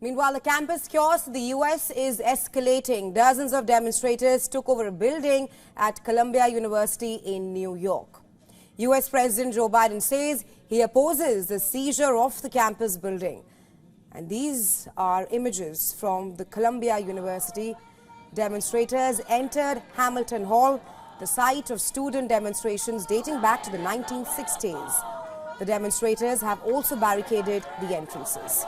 Meanwhile, the campus chaos in the U.S. is escalating. Dozens of demonstrators took over a building at Columbia University in New York. U.S. President Joe Biden says he opposes the seizure of the campus building. And these are images from the Columbia University. Demonstrators entered Hamilton Hall, the site of student demonstrations dating back to the 1960s. The demonstrators have also barricaded the entrances.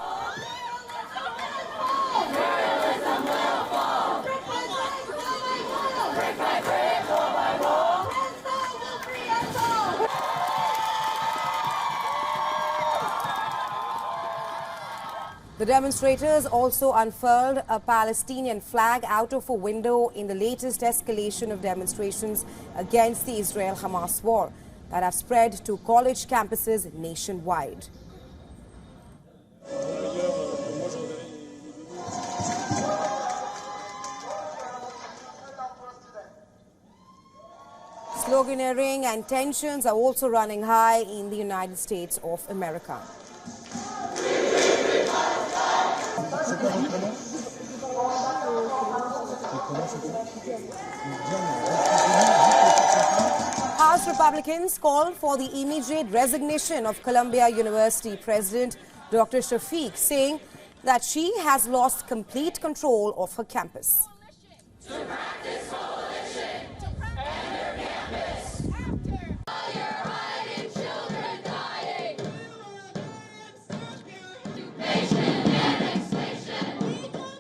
The demonstrators also unfurled a Palestinian flag out of a window in the latest escalation of demonstrations against the Israel-Hamas war that have spread to college campuses nationwide. Sloganeering and tensions are also running high in the United States of America. House Republicans called for the immediate resignation of Columbia University President Dr. Shafiq, saying that she has lost complete control of her campus.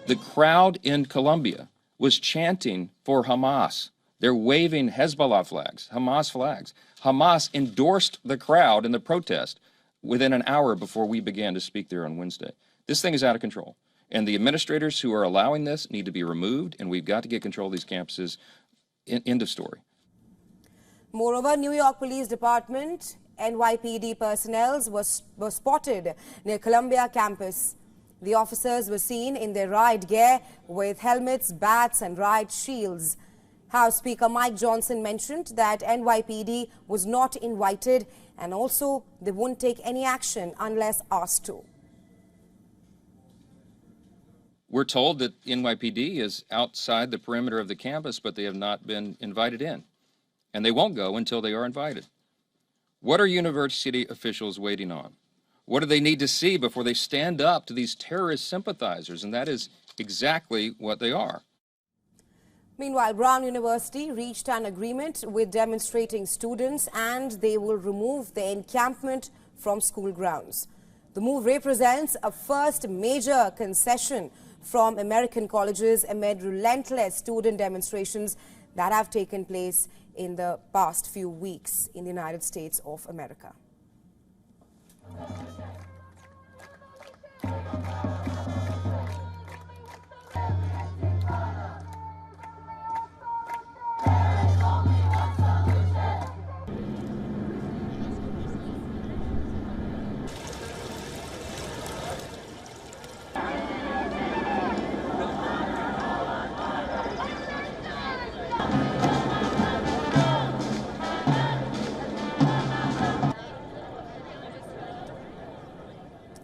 The crowd in Columbia was chanting for Hamas. They're waving Hezbollah flags, Hamas flags. Hamas endorsed the crowd in the protest within an hour before we began to speak there on Wednesday. This thing is out of control. And the administrators who are allowing this need to be removed, and we've got to get control of these campuses. End of story. Moreover, New York Police Department NYPD personnel were spotted near Columbia campus. The officers were seen in their riot gear with helmets, bats and riot shields. House Speaker Mike Johnson mentioned that NYPD was not invited and also they won't take any action unless asked to. We're told that NYPD is outside the perimeter of the campus, but they have not been invited in. And they won't go until they are invited. What are university officials waiting on? What do they need to see before they stand up to these terrorist sympathizers? And that is exactly what they are. Meanwhile, Brown University reached an agreement with demonstrating students and they will remove the encampment from school grounds. The move represents a first major concession from American colleges amid relentless student demonstrations that have taken place in the past few weeks in the United States of America.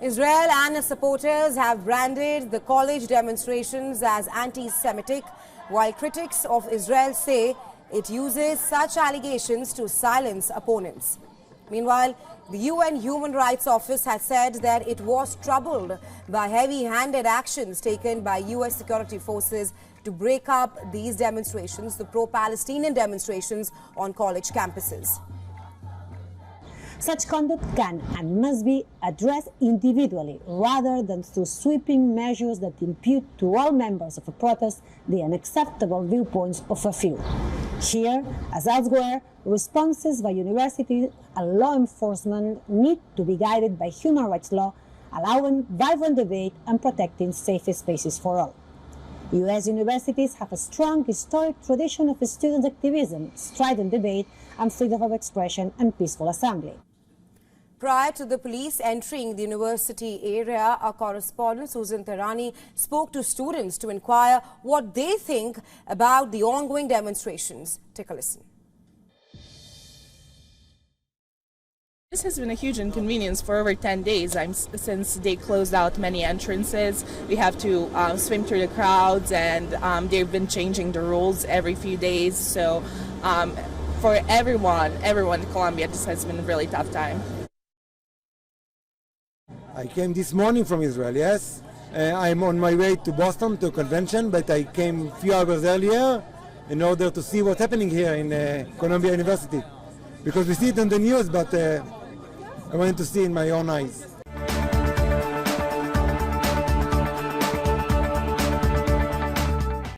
Israel and its supporters have branded the college demonstrations as anti-Semitic, while critics of Israel say it uses such allegations to silence opponents. Meanwhile, the UN Human Rights Office has said that it was troubled by heavy-handed actions taken by U.S. security forces to break up these demonstrations, the pro-Palestinian demonstrations on college campuses. Such conduct can and must be addressed individually rather than through sweeping measures that impute to all members of a protest the unacceptable viewpoints of a few. Here, as elsewhere, responses by universities and law enforcement need to be guided by human rights law, allowing vibrant debate and protecting safe spaces for all. U.S. universities have a strong historic tradition of student activism, strident debate, and freedom of expression and peaceful assembly. Prior to the police entering the university area, our correspondent Susan Tarani spoke to students to inquire what they think about the ongoing demonstrations. Take a listen. This has been a huge inconvenience for over 10 days since they closed out many entrances. We have to swim through the crowds, and they've been changing the rules every few days. So for everyone in Colombia, this has been a really tough time. I came this morning from Israel, yes. I'm on my way to Boston to a convention, but I came a few hours earlier in order to see what's happening here in Columbia University. Because we see it on the news, but I wanted to see in my own eyes.